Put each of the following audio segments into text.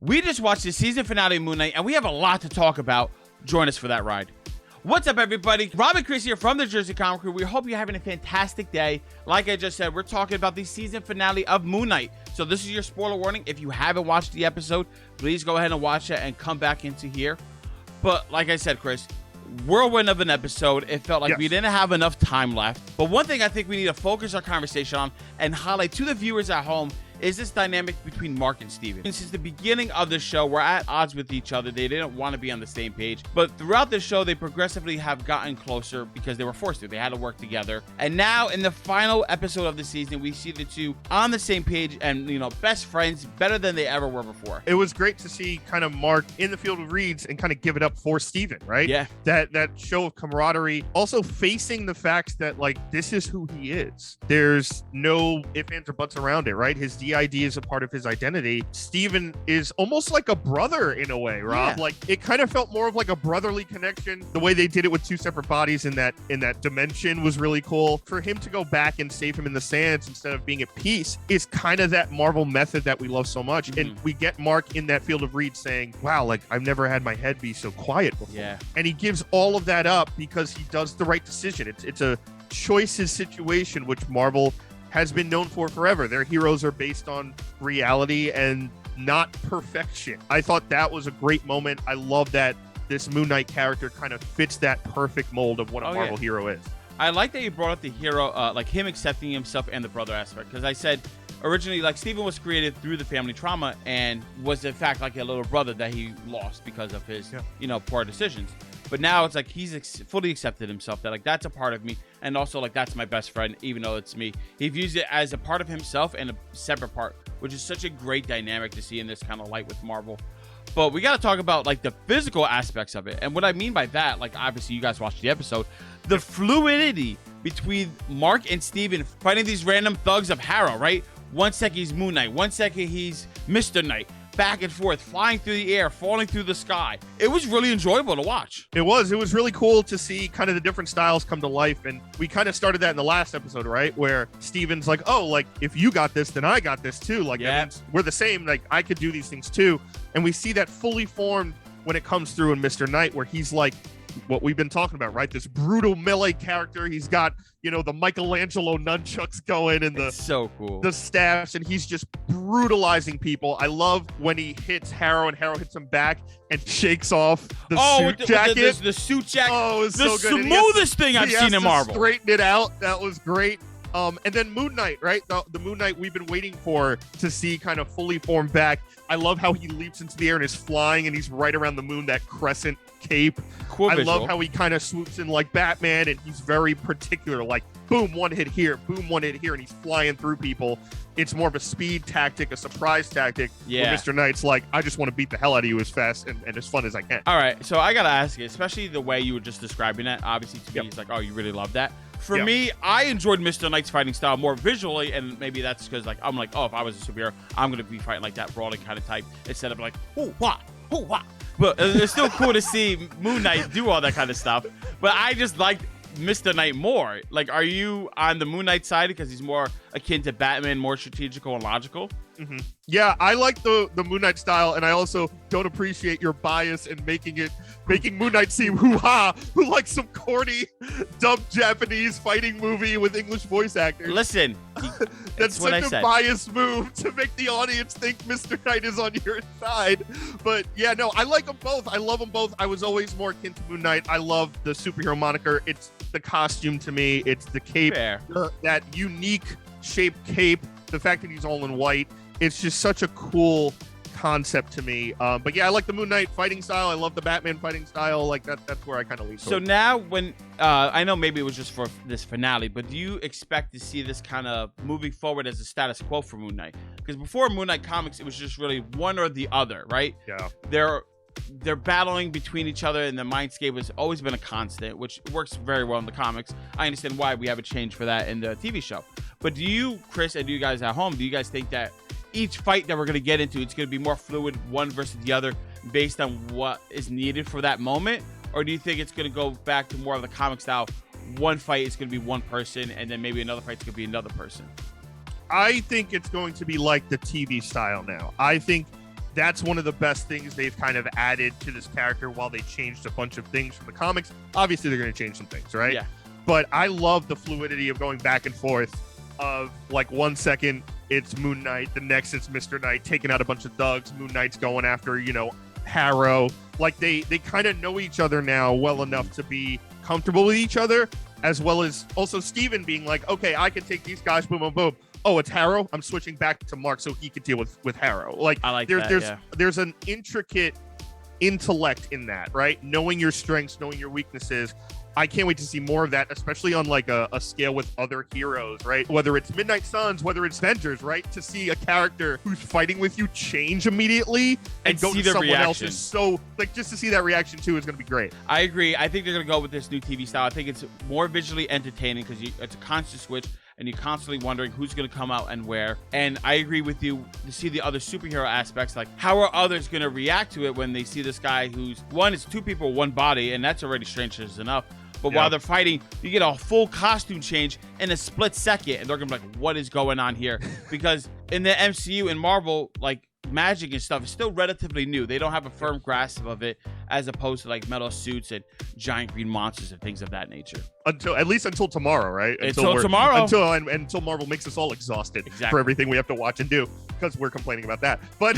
We just watched the season finale of Moon Knight, and we have a lot to talk about. Join us for that ride. What's up, everybody? Rob and Chris here from the Jersey Comic Crew. We hope you're having a fantastic day. Like I just said, we're talking about the season finale of Moon Knight. So this is your spoiler warning. If you haven't watched the episode, please go ahead and watch it and come back into here. But like I said, Chris, whirlwind of an episode. It felt like we didn't have enough time left. But one thing I think we need to focus our conversation on and highlight to the viewers at home is this dynamic between Marc and Steven. Since the beginning of the show, we're at odds with each other. They didn't want to be on the same page. But throughout the show, they progressively have gotten closer because they were forced to. They had to work together. And now in the final episode of the season, we see the two on the same page and, you know, best friends, better than they ever were before. It was great to see kind of Marc in the field of reeds and kind of give it up for Steven, right? Yeah. That show of camaraderie. Also facing the facts that, like, this is who he is. There's no ifs, ands, or buts around it, right? His DID is a part of his identity. Steven is almost like a brother in a way, Rob. Yeah. Like, it kind of felt more of like a brotherly connection. The way they did it with two separate bodies in that dimension was really cool. For him to go back and save him in the sands instead of being at peace is kind of that Marvel method that we love so much. And we get Marc in that field of reeds saying, wow, like, I've never had my head be so quiet before. Yeah. And he gives all of that up because he does the right decision. It's a choices situation, which Marvel has been known for forever. Their heroes are based on reality and not perfection. I thought that was a great moment. I love that this Moon Knight character kind of fits that perfect mold of what a Marvel hero is. I like that you brought up the hero, like him accepting himself and the brother aspect, because I said originally, like, Steven was created through the family trauma and was in fact like a little brother that he lost because of his, you know, poor decisions. But now it's like he's fully accepted himself, that like that's a part of me, and also like that's my best friend, even though it's me. He views it as a part of himself and a separate part, which is such a great dynamic to see in this kind of light with Marvel. But we got to talk about like the physical aspects of it. And what I mean by that, like obviously you guys watched the episode, the fluidity between Marc and Steven fighting these random thugs of Harrow, right? 1 second he's Moon Knight, 1 second he's Mr. Knight. Back and forth, flying through the air, falling through the sky. It was really enjoyable to watch. It was really cool to see kind of the different styles come to life. And we kind of started that in the last episode, right? Where Steven's like, oh, like, if you got this, then I got this too. Like, that means we're the same. Like, I could do these things too. And we see that fully formed when it comes through in Mr. Knight, where he's like what we've been talking about, right? This brutal melee character. He's got, you know, the Michelangelo nunchucks going and the so cool, the staffs, and he's just brutalizing people. I love when he hits Harrow and Harrow hits him back and shakes off the suit jacket. The suit jacket. Oh, it was the so good. Smoothest thing I've seen in Marvel. Straighten it out. That was great. And then Moon Knight, right? The Moon Knight we've been waiting for to see kind of fully formed back. I love how he leaps into the air and is flying, and he's right around the moon, that crescent cape. Cool visual. I love how he kind of swoops in like Batman, and he's very particular, like, boom, one hit here, boom, one hit here, and he's flying through people. It's more of a speed tactic, a surprise tactic. Yeah. Where Mr. Knight's like, I just want to beat the hell out of you as fast and as fun as I can. All right, so I got to ask you, especially the way you were just describing that, obviously to me, it's like, oh, you really love that. For me, I enjoyed Mr. Knight's fighting style more visually, and maybe that's because, like, I'm like, oh, if I was a superhero, I'm going to be fighting like that brawling kind of type instead of like, hoo-wah, hoo-wah. But it's still cool to see Moon Knight do all that kind of stuff. But I just liked Mr. Knight more. Like, are you on the Moon Knight side because he's more akin to Batman, more strategical and logical? Mm-hmm. Yeah, I like the Moon Knight style, and I also don't appreciate your bias in making Moon Knight seem hoo-ha, who likes some corny, dumb Japanese fighting movie with English voice actors. Listen, that's such a biased move to make the audience think Mr. Knight is on your side. But yeah, no, I like them both. I love them both. I was always more akin to Moon Knight. I love the superhero moniker. It's the costume to me. It's the cape, that unique shaped cape. The fact that he's all in white. It's just such a cool concept to me. But yeah, I like the Moon Knight fighting style. I love the Batman fighting style. Like that's where I kind of lean. So now when I know maybe it was just for this finale, but do you expect to see this kind of moving forward as a status quo for Moon Knight? Because before Moon Knight comics, it was just really one or the other, right? Yeah. They're battling between each other, and the mindscape has always been a constant, which works very well in the comics. I understand why we have a change for that in the TV show. But do you, Chris, and do you guys at home, do you guys think that each fight that we're going to get into, it's going to be more fluid, one versus the other, based on what is needed for that moment? Or do you think it's going to go back to more of the comic style? One fight is going to be one person, and then maybe another fight's going to be another person. I think it's going to be like the TV style now. I think that's one of the best things they've kind of added to this character while they changed a bunch of things from the comics. Obviously, they're going to change some things, right? Yeah. But I love the fluidity of going back and forth of like 1 second it's Moon Knight, the next it's Mr. Knight taking out a bunch of thugs. Moon Knight's going after, Harrow. Like they kind of know each other now well enough to be comfortable with each other, as well as also Steven being like, okay, I can take these guys, boom, boom, boom. Oh, it's Harrow. I'm switching back to Mark so he can deal with Harrow. Like, I like there's an intricate intellect in that, right? Knowing your strengths, knowing your weaknesses. I can't wait to see more of that, especially on like a scale with other heroes, right? Whether it's Midnight Suns, whether it's Avengers, right? To see a character who's fighting with you change immediately and go to someone else's. So, like, just to see that reaction too is going to be great. I agree. I think they're going to go with this new TV style. I think it's more visually entertaining because it's a constant switch and you're constantly wondering who's going to come out and where. And I agree with you to see the other superhero aspects, like how are others going to react to it when they see this guy who's, one, it's two people, one body, and that's already strange as enough. But while they're fighting, you get a full costume change in a split second, and they're gonna be like, "What is going on here?" Because in the MCU and Marvel, like magic and stuff is still relatively new. They don't have a firm grasp of it, as opposed to like metal suits and giant green monsters and things of that nature. At least until tomorrow, right? Until tomorrow. Until Marvel makes us all exhausted for everything we have to watch and do, because we're complaining about that. But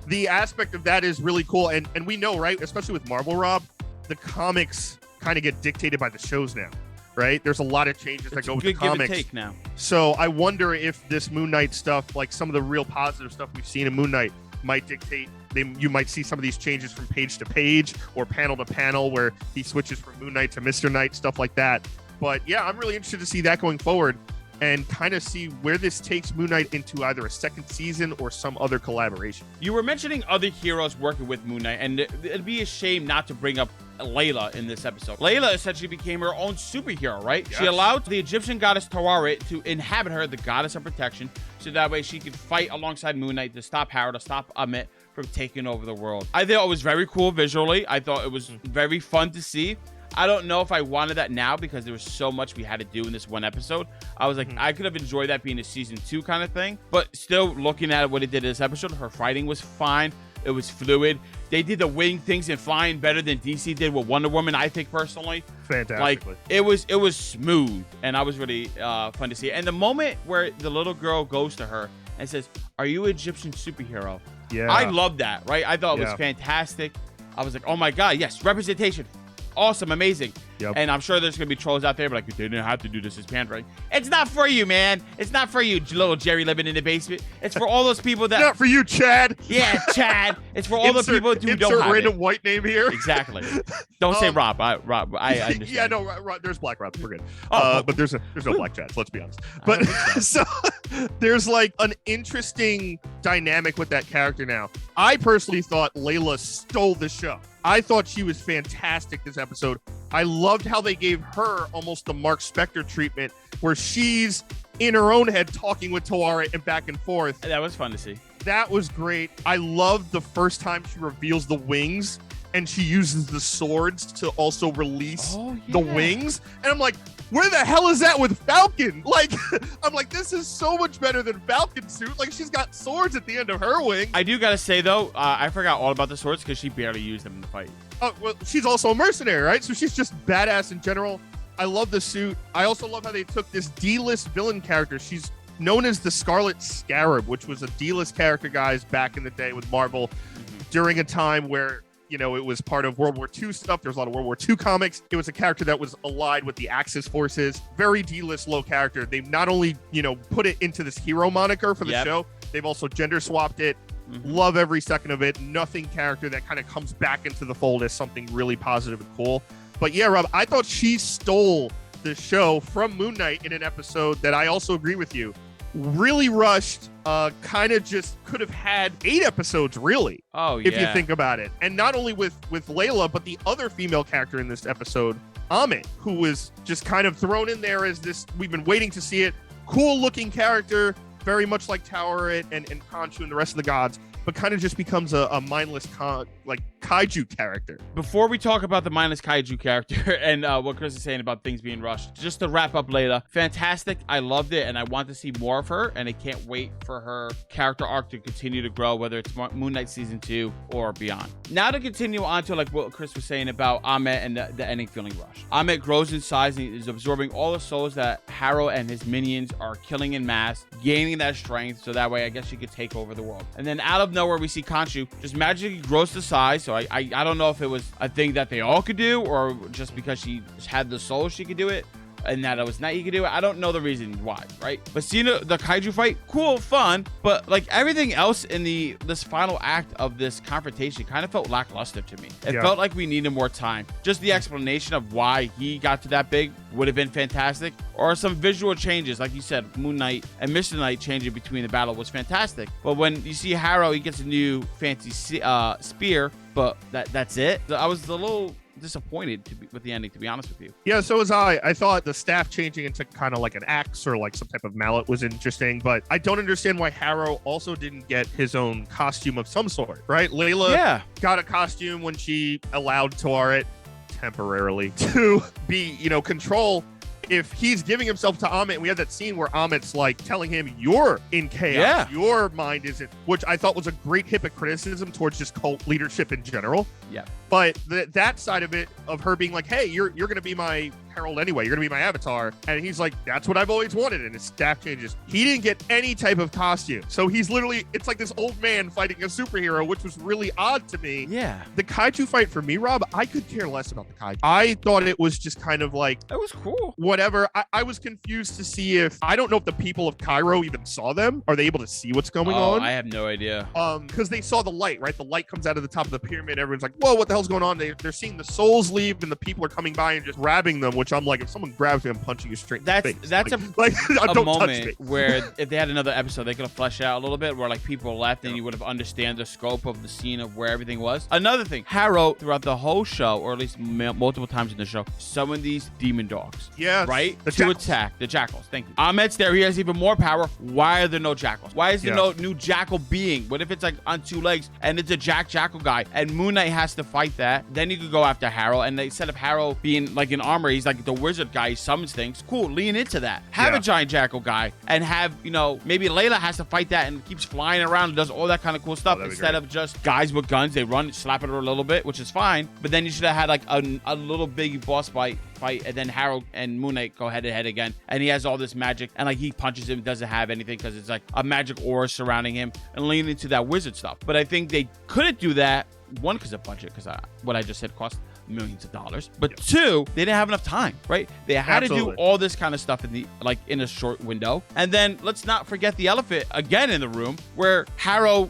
the aspect of that is really cool, and we know, right? Especially with Marvel, Rob, the comics kind of get dictated by the shows now, right? There's a lot of changes that go with the comics. Give and take now. So I wonder if this Moon Knight stuff, like some of the real positive stuff we've seen in Moon Knight, might dictate. You might see some of these changes from page to page or panel to panel, where he switches from Moon Knight to Mr. Knight, stuff like that. But yeah, I'm really interested to see that going forward and kind of see where this takes Moon Knight into either a second season or some other collaboration. You were mentioning other heroes working with Moon Knight, and it'd be a shame not to bring up Layla in this episode. Layla essentially became her own superhero, right? Yes. She allowed the Egyptian goddess Tawari to inhabit her, the goddess of protection, so that way she could fight alongside Moon Knight to stop Harrow, to stop Amit from taking over the world. I thought it was very cool visually. I thought it was very fun to see. I don't know if I wanted that now because there was so much we had to do in this one episode. I was like, I could have enjoyed that being a season 2 kind of thing. But still, looking at what it did in this episode, her fighting was fine. It was fluid. They did the wing things and flying better than DC did with Wonder Woman, I think, personally. Fantastically. Like, it was smooth, and I was really fun to see. And the moment where the little girl goes to her and says, "Are you an Egyptian superhero?" Yeah. I love that, right? I thought it was fantastic. I was like, oh my God, yes, representation. Awesome, amazing. Yep. And I'm sure there's going to be trolls out there, but like, they didn't have to do this as pandering. It's not for you, man. It's not for you, little Jerry living in the basement. It's for all those people that... Not for you, Chad. Yeah, Chad. It's for all the people who don't have random it. white name here. Exactly. Don't say Rob. I understand. Yeah, no, there's black Robs. We're good. But there's no black Chads, let's be honest. But so there's like an interesting dynamic with that character now. I personally thought Layla stole the show. I thought she was fantastic this episode. I loved how they gave her almost the Marc Spector treatment, where she's in her own head talking with Tawari and back and forth. That was fun to see. That was great. I loved the first time she reveals the wings and she uses the swords to also release the wings. And I'm like, where the hell is that with Falcon? Like, I'm like, this is so much better than Falcon's suit. Like, she's got swords at the end of her wing. I do gotta say, though, I forgot all about the swords because she barely used them in the fight. Oh, well, she's also a mercenary, right? So she's just badass in general. I love the suit. I also love how they took this D-list villain character. She's known as the Scarlet Scarab, which was a D-list character, guys, back in the day with Marvel during a time where, you know, it was part of World War II stuff. There's a lot of World War II comics. It was a character that was allied with the Axis forces. Very D-list low character. They've not only, you know, put it into this hero moniker for the show, they've also gender swapped it. Love every second of it. Nothing character that kind of comes back into the fold as something really positive and cool. But yeah, Rob, I thought she stole the show from Moon Knight in an episode that I also agree with you. Really rushed, kind of just could have had 8 episodes, really. Oh, yeah. If you think about it. And not only with Layla, but the other female character in this episode, Amit, who was just kind of thrown in there as this, we've been waiting to see it, cool looking character, very much like Tower and Khonshu and the rest of the gods. but kind of just becomes a mindless kaiju character. Before we talk about the mindless kaiju character and what Chris is saying about things being rushed, just to wrap up Layla, fantastic. I loved it, and I want to see more of her, and I can't wait for her character arc to continue to grow, whether it's Moon Knight season 2 or beyond. Now to continue on to like what Chris was saying about Ahmet and the ending feeling rushed. Ahmet grows in size and is absorbing all the souls that Harrow and his minions are killing in mass, gaining that strength, so that way I guess she could take over the world. And then out of nowhere, we see Khonshu just magically grows to size. So I don't know if it was a thing that they all could do, or just because she had the soul she could do it, and that it was not you could do it. I don't know the reason why, right? But seeing the kaiju fight, cool, fun, but like everything else in this final act of this confrontation kind of felt lackluster to me. It felt like we needed more time. Just the explanation of why he got to that big would have been fantastic, or some visual changes, like you said, Moon Knight and Mr. Knight changing between the battle was fantastic. But when you see Harrow, he gets a new fancy spear, but that's it. I was a little disappointed with the ending, to be honest with you. Yeah, so was I. I thought the staff changing into kind of like an axe or like some type of mallet was interesting, but I don't understand why Harrow also didn't get his own costume of some sort, right? Layla got a costume when she allowed Tawaret temporarily to be, control. If he's giving himself to Ahmet, and we had that scene where Ahmet's like telling him, you're in chaos, your mind isn't, which I thought was a great hypocriticism towards just cult leadership in general. Yeah. But that side of it, of her being like, hey, you're going to be my herald anyway, you're going to be my avatar. And he's like, that's what I've always wanted. And his staff changes. He didn't get any type of costume. So he's literally, it's like this old man fighting a superhero, which was really odd to me. Yeah. The kaiju fight for me, Rob, I could care less about the kaiju. I thought it was just kind of like, that was cool. Whatever. I was confused to see if, I don't know if the people of Cairo even saw them. Are they able to see what's going on? I have no idea. Because they saw the light, right? The light comes out of the top of the pyramid. Everyone's like, whoa, what the hell's going on? They're seeing the souls leave and the people are coming by and just grabbing them, which I'm like, if someone grabs me, I'm punching you straight in the face. That's a don't moment where if they had another episode, they could have fleshed out a little bit where like people left and you would have understand the scope of the scene of where everything was. Another thing, Harrow throughout the whole show, or at least multiple times in the show, summoned these demon dogs. Yeah. Right? To attack the jackals. Thank you. Ahmet's there. He has even more power. Why are there no jackals? Why is there no new jackal being? What if it's like on 2 legs and it's a jackal guy and Moon Knight has to fight that? Then you could go after Harrow, and instead of Harrow being like in armor, he's like the wizard guy. He summons things. Cool. Lean into that. Have a giant jackal guy and have, maybe Layla has to fight that and keeps flying around and does all that kind of cool stuff instead of just guys with guns. They run, slap at her a little bit, which is fine. But then you should have had like a little big boss fight, and then Harrow and Moon Knight go head to head again, and he has all this magic, and like he punches him, doesn't have anything because it's like a magic aura surrounding him, and lean into that wizard stuff. But I think they couldn't do that, one, because of budget, because what I just said cost millions of dollars, but 2, they didn't have enough time, right? They had to do all this kind of stuff in a short window. And then let's not forget the elephant again in the room, where Harrow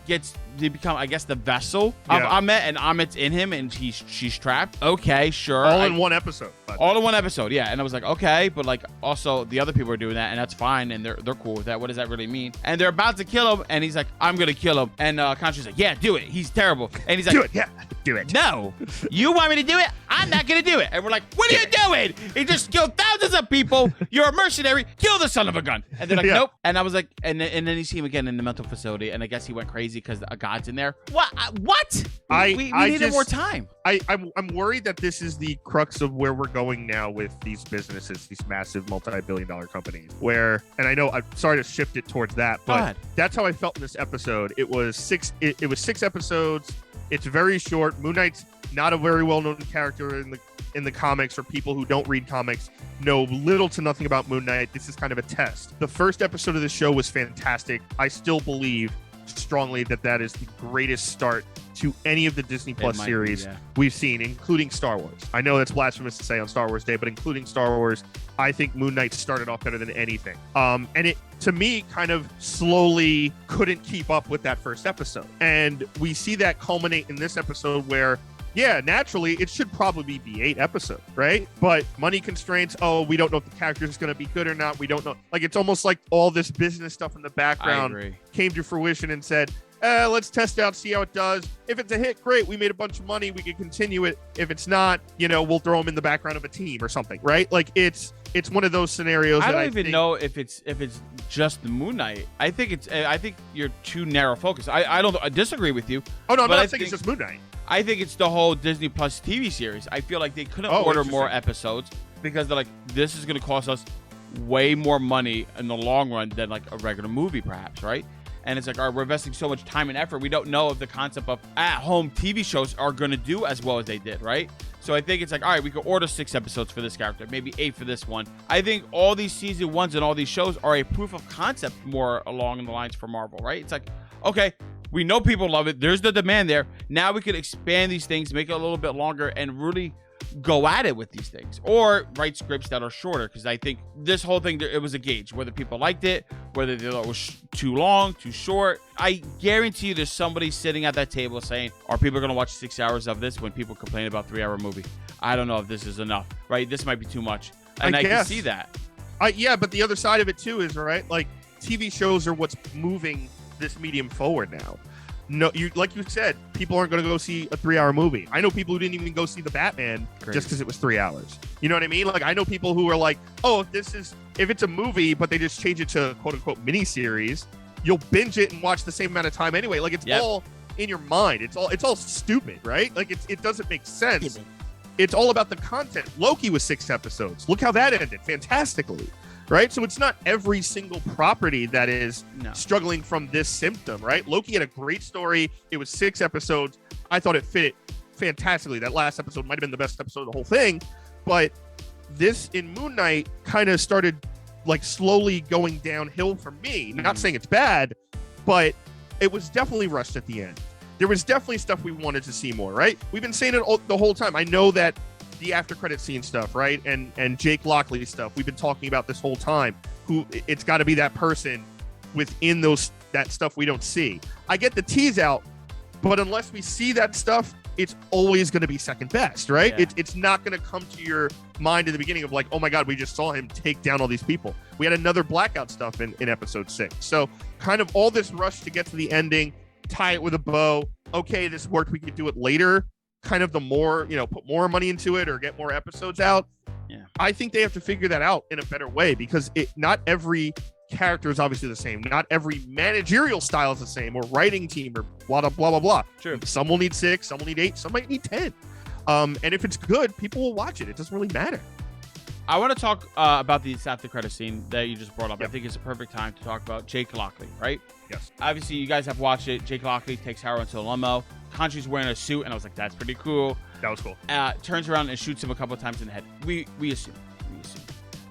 they become, I guess, the vessel of Ahmet, and Ahmet's in him, and she's trapped. Okay, sure. All in one episode. All in one episode, yeah. And I was like, okay, but like also the other people are doing that, and that's fine, and they're cool with that. What does that really mean? And they're about to kill him, and he's like, I'm gonna kill him. And Khonshu's like, yeah, do it. He's terrible. And he's like, do it, yeah, do it. No, you want me to do it? I'm not gonna do it. And we're like, what are you doing? He just killed thousands of people. You're a mercenary. Kill the son of a gun. And they're like, nope. And I was like, and then you see him again in the mental facility, and I guess he went crazy because a god's in there. What? We needed more time. I'm worried that this is the crux of where we're going now with these businesses, these massive multi-billion-dollar companies. Where, and I know I'm sorry to shift it towards that, but that's how I felt in this episode. It was 6 episodes. It's very short. Moon Knight's not a very well-known character in the comics, or people who don't read comics know little to nothing about Moon Knight. This is kind of a test. The first episode of the show was fantastic. I still believe strongly that is the greatest start to any of the Disney Plus series we've seen, including Star Wars. I know that's blasphemous to say on Star Wars Day, but including Star Wars, I think Moon Knight started off better than anything. And it, to me, kind of slowly couldn't keep up with that first episode. And we see that culminate in this episode where, yeah, naturally, it should probably be 8 episodes, right? But money constraints, we don't know if the character is going to be good or not. We don't know. Like, it's almost like all this business stuff in the background came to fruition and said, let's test it out, see how it does. If it's a hit, great. We made a bunch of money. We can continue it. If it's not, we'll throw them in the background of a team or something, right? Like it's one of those scenarios. I don't even know if it's just the Moon Knight. I think you're too narrow focused. I disagree with you. Oh no, I'm not saying it's just Moon Knight. I think it's the whole Disney Plus TV series. I feel like they couldn't order more episodes because they're like, this is going to cost us way more money in the long run than like a regular movie, perhaps, right? And it's like, all right, we're investing so much time and effort. We don't know if the concept of at-home TV shows are going to do as well as they did, right? So I think it's like, all right, we could order 6 episodes for this character, maybe 8 for this one. I think all these season 1s and all these shows are a proof of concept more along the lines for Marvel, right? It's like, okay, we know people love it. There's the demand there. Now we could expand these things, make it a little bit longer, and really go at it with these things, or write scripts that are shorter, because I think this whole thing, it was a gauge whether people liked it, whether they thought it was too long, too short. I guarantee you there's somebody sitting at that table saying, are people going to watch 6 hours of this when people complain about 3-hour movie? I don't know if this is enough, right? This might be too much, and I can see that. Yeah, but the other side of it too is, right, like TV shows are what's moving this medium forward now. No, like you said, people aren't going to go see a 3-hour movie. I know people who didn't even go see the Batman just because it was 3 hours. You know what I mean? Like, I know people who are like, oh, if it's a movie, but they just change it to quote unquote miniseries, you'll binge it and watch the same amount of time anyway. Like, it's all in your mind. It's all stupid, right? Like, it doesn't make sense. It's all about the content. Loki was 6 episodes. Look how that ended fantastically. Right? So it's not every single property that is struggling from this symptom, right? Loki had a great story. It was 6 episodes. I thought it fit fantastically. That last episode might have been the best episode of the whole thing. But this in Moon Knight kind of started like slowly going downhill for me. Not saying it's bad, but it was definitely rushed at the end. There was definitely stuff we wanted to see more, right? We've been saying it the whole time. I know that the after credit scene stuff, right? And Jake Lockley stuff we've been talking about this whole time, who it's got to be that person within that stuff we don't see. I get the tease out, but unless we see that stuff, it's always going to be second best, right? Yeah. It's not going to come to your mind in the beginning of like, oh my God, we just saw him take down all these people. We had another blackout stuff in episode 6. So kind of all this rush to get to the ending, tie it with a bow. Okay, this worked. We could do it later. Kind of the more, put more money into it or get more episodes out. Yeah. I think they have to figure that out in a better way, because not every character is obviously the same. Not every managerial style is the same, or writing team, or blah, blah, blah, blah, blah. Sure. Some will need 6, some will need 8, some might need 10. And if it's good, people will watch it. It doesn't really matter. I want to talk about the after credit scene that you just brought up. Yep. I think it's a perfect time to talk about Jake Lockley, right? Yes. Obviously, you guys have watched it. Jake Lockley takes Harrow into a limo. Khonshu's wearing a suit, and I was like, that's pretty cool. That was cool. Turns around and shoots him a couple of times in the head. We assume.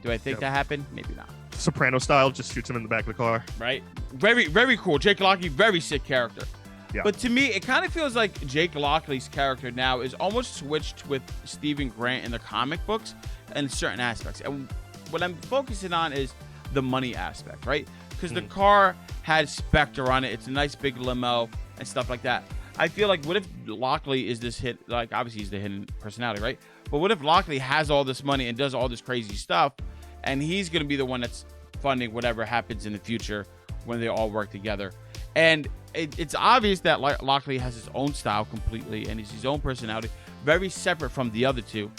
Do I think that happened? Maybe not. Soprano style, just shoots him in the back of the car. Right. Very, very cool. Jake Lockley, very sick character. Yeah. But to me, it kind of feels like Jake Lockley's character now is almost switched with Stephen Grant in the comic books and certain aspects. And what I'm focusing on is the money aspect, right? Because the car had Spector on it. It's a nice big limo and stuff like that. I feel like, what if Lockley is this hit? Like, obviously he's the hidden personality, right? But what if Lockley has all this money and does all this crazy stuff, and he's going to be the one that's funding whatever happens in the future when they all work together? And it's obvious that Lockley has his own style completely, and he's his own personality, very separate from the other two.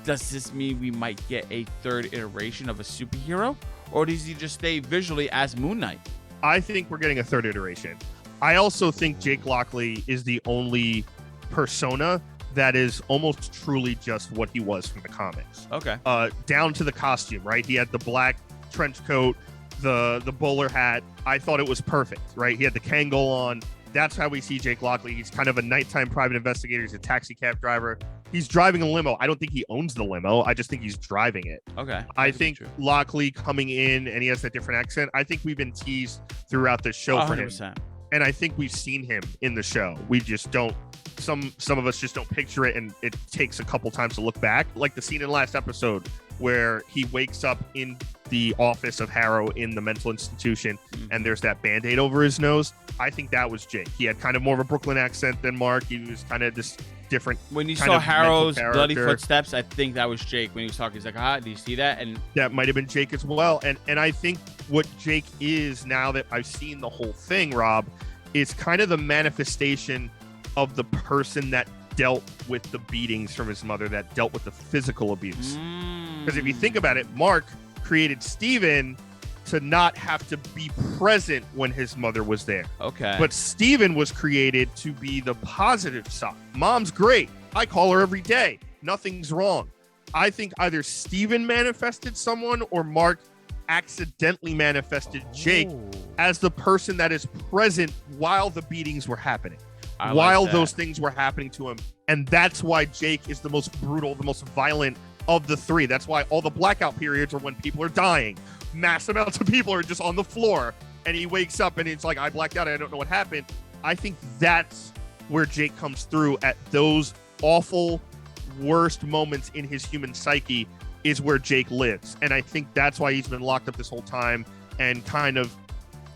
Does this mean we might get a third iteration of a superhero, or does he just stay visually as Moon Knight? I think we're getting a third iteration. I also think Jake Lockley is the only persona that is almost truly just what he was from the comics. Okay. Down to the costume, right? He had the black trench coat, the bowler hat. I thought it was perfect, right? He had the Kangol on. That's how we see Jake Lockley. He's kind of a nighttime private investigator. He's a taxi cab driver. He's driving a limo. I don't think he owns the limo. I just think he's driving it. Okay. I think Lockley coming in, and he has that different accent. I think we've been teased throughout the show 100%. For him. And I think we've seen him in the show. We just don't, some of us just don't picture it, and it takes a couple times to look back. Like the scene in the last episode where he wakes up in the office of Harrow in the mental institution, and there's that Band-Aid over his nose. I think that was Jake. He had kind of more of a Brooklyn accent than Mark. He was kind of this different. When you saw Harrow's bloody footsteps, I think that was Jake when he was talking. He's like, do you see that? And that might have been Jake as well. And I think what Jake is, now that I've seen the whole thing, Rob, is kind of the manifestation of the person that dealt with the beatings from his mother, that dealt with the physical abuse. Because if you think about it, Mark created Steven to not have to be present when his mother was there. Okay. But Steven was created to be the positive side. Mom's great. I call her every day. Nothing's wrong. I think either Steven manifested someone or Mark accidentally manifested Jake as the person that is present while the beatings were happening. While those things were happening to him. And that's why Jake is the most brutal, the most violent of the three. That's why all the blackout periods are when people are dying. Mass amounts of people are just on the floor. And he wakes up and it's like, I blacked out. I don't know what happened. I think that's where Jake comes through at those awful, worst moments in his human psyche is where Jake lives. And I think that's why he's been locked up this whole time, and kind of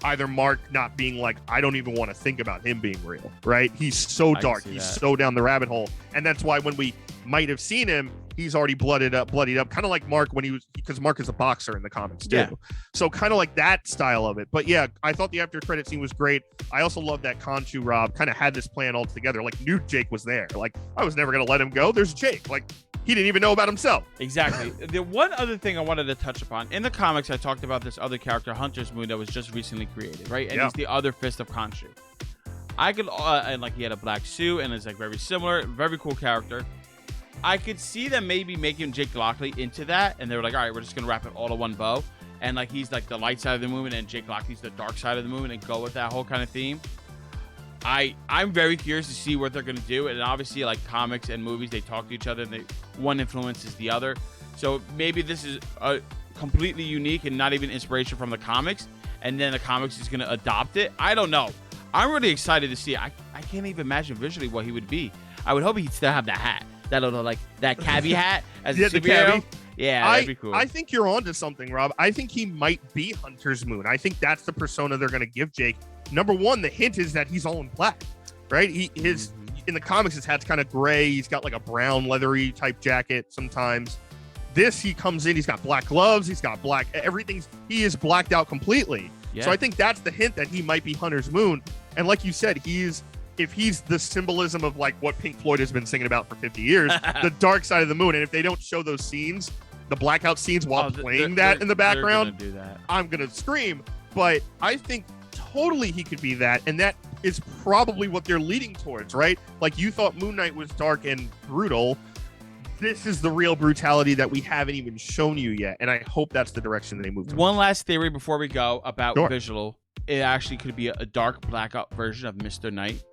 either Mark not being like, I don't even want to think about him being real, right? He's so dark. He's so down the rabbit hole. And that's why when we might have seen him, he's already bloodied up, kind of like Mark when he was, because Mark is a boxer in the comics too. Yeah. So kind of like that style of it. But yeah, I thought the after credit scene was great. I also love that Khonshu Rob kind of had this plan all together. Like, knew Jake was there. Like, I was never going to let him go. There's Jake. Like, he didn't even know about himself. Exactly. The one other thing I wanted to touch upon, in the comics, I talked about this other character, Hunter's Moon, that was just recently created, right? And he's the other fist of Khonshu. I could, and like he had a black suit and it's like very similar, very cool character. I could see them maybe making Jake Lockley into that, and they were like, all right, we're just gonna wrap it all in one bow, and like he's like the light side of the movement, and Jake Lockley's the dark side of the movement, and go with that whole kind of theme. I'm very curious to see what they're gonna do, and obviously, like comics and movies, they talk to each other, and one influences the other. So maybe this is a completely unique and not even inspiration from the comics, and then the comics is gonna adopt it. I don't know. I'm really excited to see. I can't even imagine visually what he would be. I would hope he'd still have the hat. That little, like, that cabbie hat as a superhero. Yeah, that'd be cool. I think you're onto something, Rob. I think he might be Hunter's Moon. I think that's the persona they're going to give Jake. Number one, the hint is that he's all in black, right? In the comics, his hat's kind of gray. He's got like a brown leathery type jacket sometimes. This, he comes in, he's got black gloves. He's got black, he is blacked out completely. Yeah. So I think that's the hint that he might be Hunter's Moon. And like you said, if he's the symbolism of like what Pink Floyd has been singing about for 50 years, the dark side of the moon. And if they don't show those scenes, the blackout scenes while playing that in the background, I'm going to scream. But I think totally he could be that. And that is probably what they're leading towards, right? Like you thought Moon Knight was dark and brutal. This is the real brutality that we haven't even shown you yet. And I hope that's the direction they move to. One last theory before we go about visual. It actually could be a dark blackout version of Mr. Knight.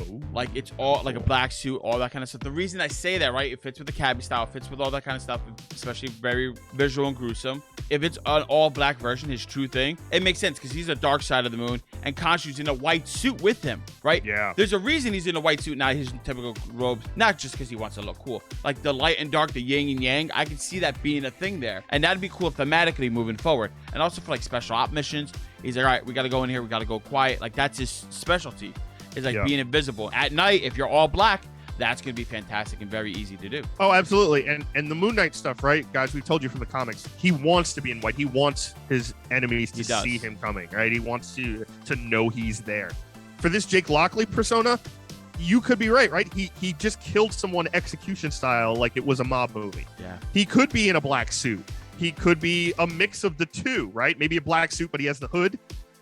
Ooh. Like it's all like a black suit, all that kind of stuff. The reason I say that, right, it fits with the cabbie style, fits with all that kind of stuff, especially very visual and gruesome. If it's an all black version, his true thing, it makes sense because he's a dark side of the moon and Khonshu's in a white suit with him, right? Yeah. There's a reason he's in a white suit, not his typical robes, not just because he wants to look cool. Like the light and dark, the yin and yang, I can see that being a thing there. And that'd be cool thematically moving forward. And also for like special op missions, he's like, all right, we got to go in here, we got to go quiet. Like that's his specialty. Is like being invisible at night. If you're all black, that's gonna be fantastic and very easy to do. Oh, absolutely. And the Moon Knight stuff, right, guys? We told you from the comics, he wants to be in white. He wants his enemies to see him coming, right? He wants to know he's there. For this Jake Lockley persona, you could be right? He just killed someone execution style, like it was a mob movie. Yeah. He could be in a black suit. He could be a mix of the two, right? Maybe a black suit, but he has the hood.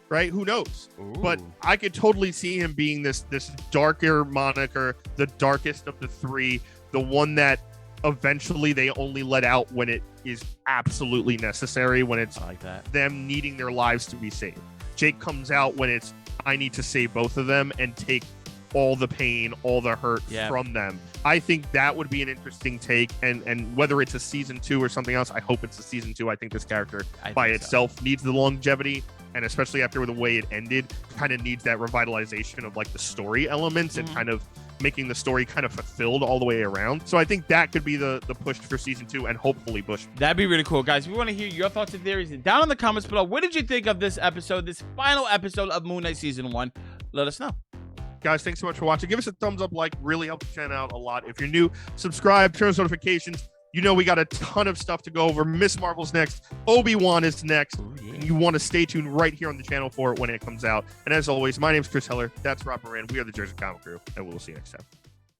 Right? Who knows? Ooh. But I could totally see him being this darker moniker, the darkest of the three, the one that eventually they only let out when it is absolutely necessary, when it's them needing their lives to be saved. Jake comes out when it's, I need to save both of them and take all the pain, all the hurt from them. I think that would be an interesting take, and whether it's a season 2 or something else, I hope it's a season 2. I think this character by itself needs the longevity, and especially after the way it ended, kind of needs that revitalization of like the story elements and kind of making the story kind of fulfilled all the way around. So I think that could be the push for season 2 and hopefully Bush. That'd be really cool, guys. We want to hear your thoughts and theories down in the comments below. What did you think of this episode, this final episode of Moon Knight season 1? Let us know. Guys, thanks so much for watching. Give us a thumbs up, like, really helps the channel out a lot. If you're new, subscribe, turn on notifications. You know we got a ton of stuff to go over. Miss Marvel's next. Obi-Wan is next. you want to stay tuned right here on the channel for it when it comes out. And as always, my name is Chris Heller. That's Rob Moran. We are the Jersey Comic Crew, and we'll see you next time.